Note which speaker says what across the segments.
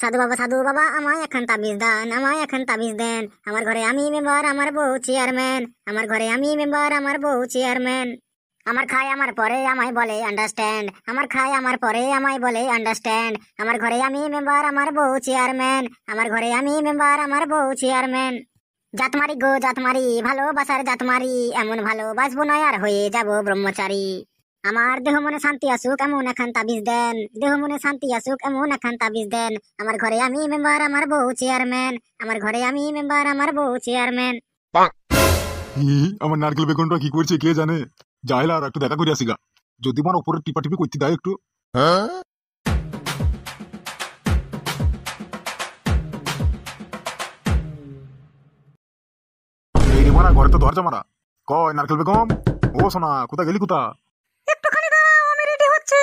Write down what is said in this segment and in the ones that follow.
Speaker 1: সাধু বাবা আমায় এখন তাবিজ দেন, আমায় এখন তাবিজ দেন। আমার ঘরে আমি মেম্বার, আমার বউ চেয়ারম্যান। আমার ঘরে আমি মেম্বার, আমার বউ চেয়ারম্যান। আমার খায় আমার পরে আমায় বলে আন্ডারস্ট্যান্ড। আমার খায় আমার পরে আমায় বলে আন্ডারস্ট্যান্ড। আমার ঘরে আমি মেম্বার, আমার বউ চেয়ারম্যান। আমার ঘরে আমি মেম্বার, আমার বউ চেয়ারম্যান। জাতমারি গো জাতমারি, ভালোবাসার জাতমারি, এমন ভালোবাসবো নয় আর হয়ে যাব ব্রহ্মচারী। আমার দেহ মনে শান্তি আসুক এমন এখন তাবিজ দেন। দেহ মনে শান্তি আসুক এমন এখন তাবিজ দেন। আমার ঘরে আমি মেম্বার, আমার বউ চেয়ারম্যান। আমার ঘরে আমি মেম্বার, আমার বউ চেয়ারম্যান।
Speaker 2: আমার নারকেল বেগুনটা কি করছে কে জানে। যাইলা আর একটু দেখা করে আসিগা, যদি আমার উপরে টিপা টিপি করতে দেয় একটু। এই রে মারা, ঘরে তো দরজা মারা। কয় নারকেল বেগম, ও সোনা কোথা গেলি কোথা?
Speaker 1: একটুখানি দাঁড়াও, আমি রেডি হচ্ছি।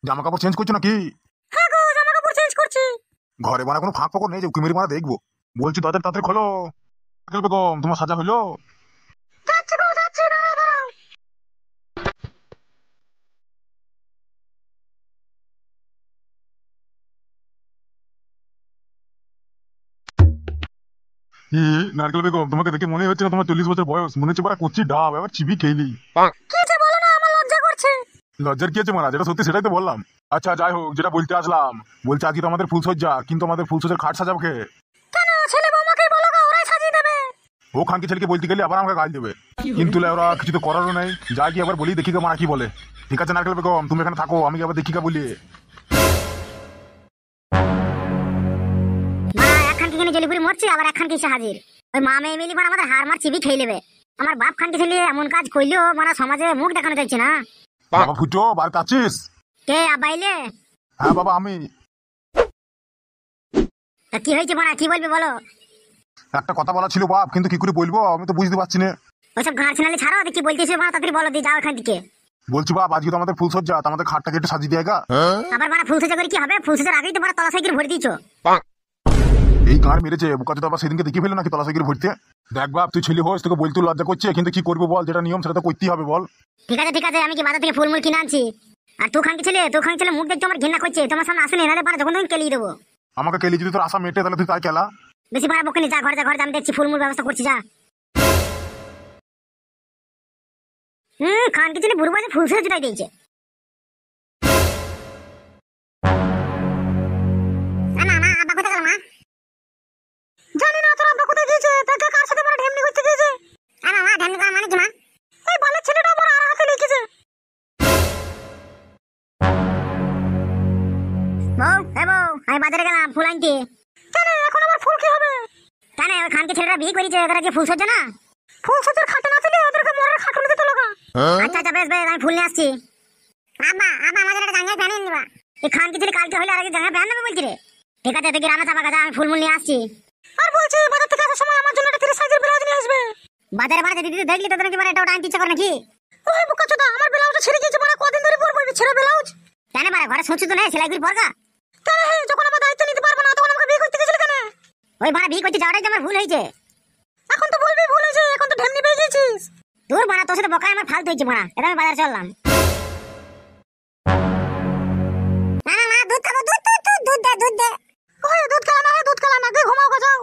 Speaker 2: জামা কাপড় চেঞ্জ করছো নাকি?
Speaker 1: হ্যাঁ গো, জামা কাপড় চেঞ্জ করছি।
Speaker 2: ঘরে মারা কোনো ফাঁক ফোকর নেই যে উকি মেরে মারা দেখবো? বলছি তাড়াতাড়ি তাড়াতাড়ি খোলো। নারকেল বেগম তোমার সাজা হইলো?
Speaker 1: যাচ্ছি গো যাচ্ছি, দাঁড়াও দাঁড়াও।
Speaker 2: নারকেল বেগম তোমাকে দেখে মনে হচ্ছে না তোমার 40 বছর বয়স। মনে হচ্ছে মারা কচ্ছি ডাব, এবার চিবি খেলি।
Speaker 1: কি যে বলো না, আমার লজ্জা করছে।
Speaker 2: লজ্জার কি আছে মারা, যেটা সত্যি সেটাই তো বললাম। আচ্ছা যাই হোক, যেটা বলতে আসলাম, বলছি আজকে তো আমাদের ফুলসজ্জা, কিন্তু আমাদের ফুলসজ্জার খাট সাজাবো কে?
Speaker 1: কেন, ছেলে বৌমাকে বলো গো, ওরাই সাজিয়ে দেবে।
Speaker 2: ও খানকে ছেলেকে বলতে গেলে আবার আমাকে গাল দেবে। কিন্তু ওরা কিছু তো করারও নেই। যাই কি আবার বলি, দেখি কে মারা কি বলে। ঠিক আছে নারকেল বেগম, তুমি এখানে থাকো, আমি আবার দেখি কা বলি।
Speaker 1: মা এখন কি জলিপুরি মরছে, আবার এখন কি হাজির। ওই মা মেয়ে মিলি আমাদের হার মার চিবি খেয়ে নেবে। আমার বাপ খানকে ছেলে এমন কাজ করলেও মারা সমাজে মুখ দেখানো যাচ্ছে না।
Speaker 2: বাবা ফুটো বার কাছিস?
Speaker 1: কে আবাইলে?
Speaker 2: হ্যাঁ বাবা আমি।
Speaker 1: তা কি হয়েছে মারা, কি বলবে বলো?
Speaker 2: একটা কথা বলা ছিল বাপ, কিন্তু কি করে বলবো আমি তো বুঝতে পারছি না।
Speaker 1: ওইসব ঘাড় ছিনালে ছাড়ো, কি বলতেছো মারা, তাড়াতাড়ি বলো, দিয়ে যাও এখান থেকে।
Speaker 2: বলছি বাপ, আজকে তো আমাদের ফুলসজ্জা, তো আমাদের খাটটাকে একটু সাজিয়ে দেয়গা।
Speaker 1: আবার মারা ফুল সাজা করে কি হবে? ফুল সাজার আগেই তো মারা তলা সাইকেল ভরে দিয়েছো।
Speaker 2: এই গাঁড় মেরেছে বুকাতে, তো আবার সেদিনকে দেখে ফেলে নাকি তলা সাইকেল ভরতে। দেখ বাপ, তুই ছেলে হোস, তোকে বলতে লজ্জা করছে, কিন্তু কি করবো বল, যেটা নিয়ম সেটা তো করতেই হবে বল।
Speaker 1: ঠিক আছে ঠিক আছে, আমি কি বাজার থেকে ফুলমুল কিনে আনছি। আর তুই খানকে ছেলে মুখ দেখতে আমার ঘৃণা করছে। তোমার সামনে আসেনি, নাহলে যখন তখন কেলিয়ে দেবো।
Speaker 2: আমাকে কেলি যদি তোর আশা মেটে, তাহলে তুই তাই খেলা।
Speaker 1: বেশি ভাড়া বকেনি, যা ঘরে যা, আমি দেখছি ফুলমুল ব্যবস্থা করছি, যা। খানকে ছেলে বুড়ো বয়সে ফুল সেজে জুটাই দিয়েছে। আব্বা কোথায় গেল মা? জানি না, তোর আব্বা কোথায় গিয়েছে। তাকে কার সাথে মারা ঢেমনি করতে গিয়েছে। মা ঢেমনি করা মানে কি মা? এই বালের ছেলেটা আমার আর হাতে লিখেছে। বউ আমি বাজারে গেলাম ফুল আনতে। কেন এখন আবার ফুল কি হবে? কেন ওই খানকে ছেলেরা বিয়ে করেছে, ওরা যে ফুল সজ্জা না। ফুল সজ্জার খাটে না তুলে ওদেরকে মরার খাটুনি দিতে লাগা। আচ্ছা বেশ আমি ফুল নিয়ে আসছি। আব্বা আমাদের একটা জাঙ্গা প্যান নিবা। এই খানকে ছেলে কালকে হলে আর জাঙ্গা প্যান নেবে বলছি রে। ঠিক আছে দেখি রান্না চাপা গাছা, আমি ফুলমুল নিয়ে আসছি। আর বলছি বাজার থেকে আসার সময় আমার জন্য একটা 30 সাইজের ব্লাউজ নিয়ে আসবে। বাজারে বাড়াতে দিদি দেখলি তোদের নাকি এটা ওটা আনতে ইচ্ছা করে নাকি? ওই বোকাচোদা, আমার ব্লাউজটা ছিঁড়ে গিয়েছে, মানে কদিন ধরে পরবো এই ছেঁড়া ব্লাউজ। কেন বারে ঘরে শুনছি তো নেই সেলাই করে পরগা। কেন যখন আমার দায়িত্ব নিতে পারবো না, তখন আমাকে বিয়ে করতে গেছিল কেন? ওই বাড়া বিয়ে করতে যাওয়াটাই তো আমার ভুল হয়েছে। এখন তো বলবি ভুল হয়েছে, এখন তো ঢেমনি পেয়ে গেছিস। তোর বাড়া তোর সাথে বকায় আমার ফালতু হয়েছে বাড়া। এটা আমি বাজারে চললাম। না দুধ খাবো, দুধ দে। ওই দুধ খেলা না গিয়ে ঘুমাও গো, যাও।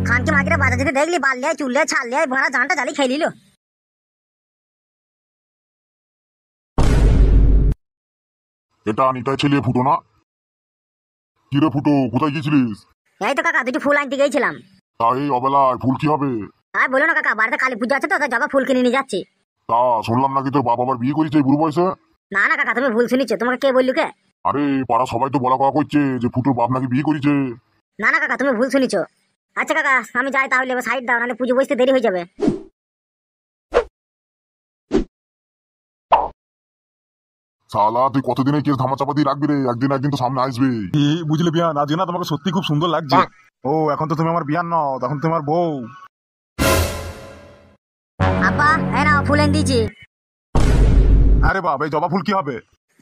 Speaker 1: খানকে মাগিরে বাজার থেকে দেখলি বাল লিয়ে চুল লিয়ে ছাল লিয়ে ভাড়া জানটা জালি খেয়ে নিল।
Speaker 2: এটা নিতাই ছেলে ফুটো না? কি রে ফুটো, কোথায় গিয়েছিলিস?
Speaker 1: এই তো কাকা, দুটো ফুল আনতে গিয়েছিলাম।
Speaker 2: তা এই অবেলায় ফুল কি হবে?
Speaker 1: আর বলো না কাকা, বাড়িতে কালী পুজো আছে তো, তাই জবা ফুল কিনে নিয়ে যাচ্ছি।
Speaker 2: তা শুনলাম নাকি তোর বাবা আবার বিয়ে করেছে এই বুড়ো বয়সে?
Speaker 1: না কাকা, তুমি ভুল শুনিছো। তোমাকে কে বললো কে?
Speaker 2: আরে পাড়া সবাই তো বলা কওয়া করছে যে ফুটোর বাপ নাকি বিয়ে করেছে।
Speaker 1: না কাকা, তুমি ভুল শুনিছো। আচ্ছা কাকা আমি যাই তাহলে, সাইড দাও, নাহলে পুজো বসতে দেরি হয়ে যাবে।
Speaker 2: শালা তুই কতদিন এই কেস ধামাচাপা দিয়ে রাখবি রে? একদিন তো সামনে আসবে। বুঝলে বিয়ান, আজ না তোমাকে সত্যি খুব সুন্দর লাগছে। ও এখন তো তুমি আমার বিয়ান নও, তখন তোমার বউ।
Speaker 1: আব্বা এই নাও ফুল এনে দিয়েছি।
Speaker 2: আরে বাপ, এই জবা ফুল কি হবে?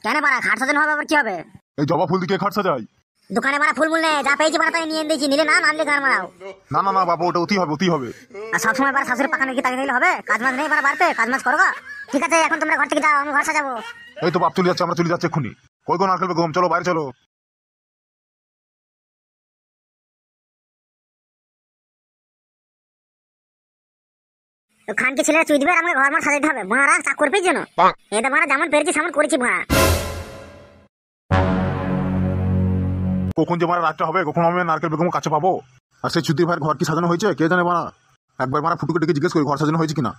Speaker 1: কেন বাড়া খাট সাজানো হবে, আবার কি হবে?
Speaker 2: এই জবা ফুল দিকে খাট সাজাই?
Speaker 1: দোকানে বাড়া ফুল মূল্যে যা পেয়েছি বাড়া তাই নিয়ে দিয়েছি। নিলে না, নানলে গান মারাও।
Speaker 2: না বাবা, ওটা অতি হবে।
Speaker 1: আর সবসময় বাড়া শাশুড়ি পাখানে কি তাকে দিলে হবে? কাজ মাছ নেই বাড়া বাড়তে, কাজ মাছ করো গা। ঠিক আছে এখন তোমরা ঘর থেকে যাও, আমি ঘর সাজাবো।
Speaker 2: এই তো বাপ চলে যাচ্ছে, আমরা চলে যাচ্ছি এক্ষুনি। কই গো নারকেল বেগম, চলো বাইরে চলো।
Speaker 1: তো খানকে ছেলেরা চুই দিবে আর আমাকে ঘর মার সাজাতে হবে, মারা চাক করবে জন্য। এটা মারা যেমন পেরেছি সেমন করেছি মারা।
Speaker 2: কখন যে মারা রাতটা হবে, কখন আমি নারকেল বেগম কাছে পাবো? আর সেই চুদির ভাইয়ের ঘর কি সাজানো হয়েছে কে জানে মারা। একবার মারা ফুটুকে ডেকে জিজ্ঞেস করি ঘর সাজানো হয়েছে কিনা।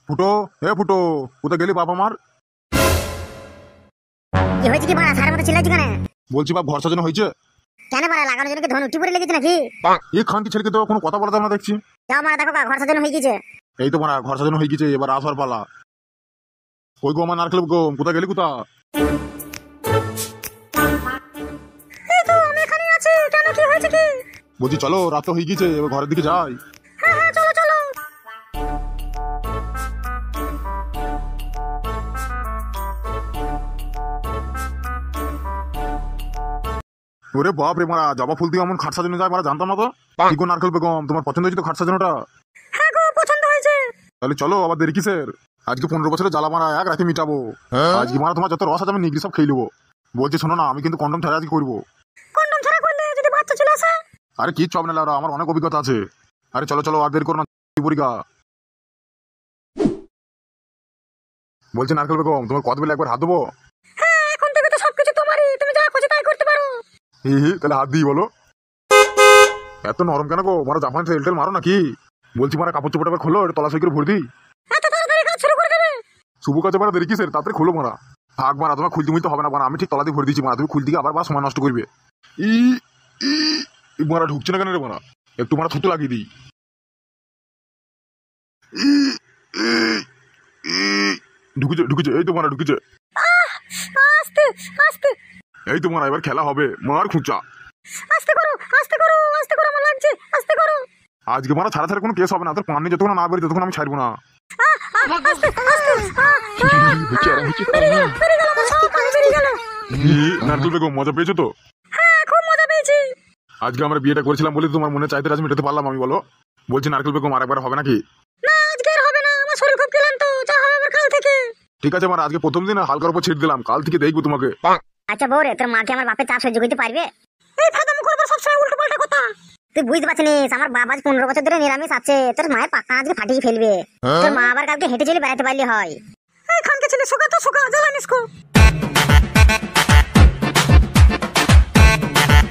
Speaker 2: ফুটো, ফুটো, কোথায় গেলি বাবা মার?
Speaker 1: কি হয়েছে কি মারা সারের মতো চিল্লাচ্ছি কেন?
Speaker 2: বলছি বাপ ঘর সাজানো হয়েছে।
Speaker 1: কেন মারা লাগানোর জন্য কি ধন উঠি পড়ে লেগেছে নাকি?
Speaker 2: এই খানকি ছেলেকে তো কোনো কথা বলা যাবে না দেখছি।
Speaker 1: যাও মারা দেখো ঘর সাজানো হয়ে গেছে।
Speaker 2: এই তো মারা ঘর সাজানো হয়ে গেছে, এবার আসবার পালা। কই গো আমার নারকেল বেগম, কোথায় গেলি কোথা?
Speaker 1: এই তো আমি এখানে আছি, কেন কি হয়েছে কি?
Speaker 2: বলছি চলো রাত তো হয়ে গেছে, এবার ঘরের দিকে যাই।
Speaker 1: হ্যাঁ হ্যাঁ চলো চলো।
Speaker 2: ওরে বাপ রে মারা, জবা ফুল দিয়ে এমন খাট সাজানো যায় মারা, জানতাম না তো। কি গো নারকেল বেগম, তোমার পছন্দ হয়েছে তো খাট সাজানোটা?
Speaker 1: হ্যাঁ গো পছন্দ হয়েছে।
Speaker 2: তাহলে চলো আবার দেরি কিসের? আজকে 15 বছরের জ্বালা মারা এক রাতে মিটাবো। আজকে মারা তোমার যত রস আছে আমি নিগড়ি সব খেয়ে নেবো। বলছি শোনো না, আমি কিন্তু কন্ডম ছাড়া আজকে করবো।
Speaker 1: কন্ডম ছাড়া করলে যদি বাচ্চা চলে আসে?
Speaker 2: আরে কি চপ না, আমার অনেক অভিজ্ঞতা আছে। আরে চলো চলো আর দেরি করো না, পরীক্ষা। বলছি নারকেল বেগম, তোমার কত বেলা একবার হাত দেবো?
Speaker 1: হ্যাঁ এখন থেকে তো সবকিছু তোমারই, তুমি যা খুশি তাই করতে পারো।
Speaker 2: তাহলে হাত দিই বলো। এত নরম কেন গো মারা, জাপান তেল মারো নাকি? বলছি মারা কাপড় চোপড় আবার খোলো, এটা তলা সই করে ভরে দিই।
Speaker 1: এত তাড়াতাড়ি কাজ শুরু করে দেবে?
Speaker 2: শুভ কাজে মারা দেরি কিসের, তাড়াতাড়ি খোলো মারা। থাক মারা, তোমার খুলতে মুলতে হবে না মারা, আমি ঠিক তলা দিয়ে ভরে দিচ্ছি মারা, তুমি খুলতে গিয়ে আবার সময় নষ্ট করবে। ই ই মারা ঢুকছে না কেন রে মারা, একটু মারা থুতু লাগিয়ে দিই। ঢুকেছে ঢুকেছে, এই তো মারা ঢুকেছে।
Speaker 1: আস্তে আস্তে।
Speaker 2: এই তো মারা এবার খেলা হবে, মার খুঁচা।
Speaker 1: আস্তে করো আস্তে করো আস্তে করো, আমার লাগছে, আস্তে করো।
Speaker 2: আজকে মারা ছাড়া ছাড়া কোনো কেস হবে না, তোর পানি যতক্ষণ না বেরিয়ে ততক্ষণ আমি ছাড়বো না।
Speaker 1: আস্তে আস্তে। বেরিয়ে গেল তো, সব পানি বেরিয়ে গেল।
Speaker 2: নারকেল বেগম মজা পেয়েছো তো?
Speaker 1: হ্যাঁ খুব মজা পেয়েছি।
Speaker 2: আজকে আমরা বিয়েটা করেছিলাম বলে তোমার মনে চাইতে আজ মেটাতে পারলাম আমি, বলো। বলছি নারকেল বেগম আর একবার হবে নাকি?
Speaker 1: না আজকে আর হবে না, আমার শরীর খুব ক্লান্ত, যা হবে আবার কাল থেকে।
Speaker 2: ঠিক আছে মারা, আজকে প্রথম দিন হালকার উপর ছেড়ে দিলাম, কাল থেকে দেখবো তোমাকে।
Speaker 1: আচ্ছা বউরে, তোর মাকে আমার বাপের চাপ সহ্য করতে পারবে? এই ফাদামু করবে সবসময় উল্টো পাল্টা কথা। তুই বুঝতে পারছিস আমার বাবা 15 বছর ধরে নিরামিষ আছে, তোর মায়ের পাক্কা আজকে ফাটিয়ে ফেলবে। তোর মা আবার কালকে হেঁটে চলে বেড়াতে পারলে হয়। এই খানকে ছেলে শোকা তো শোকা, জ্বালানিস খুব।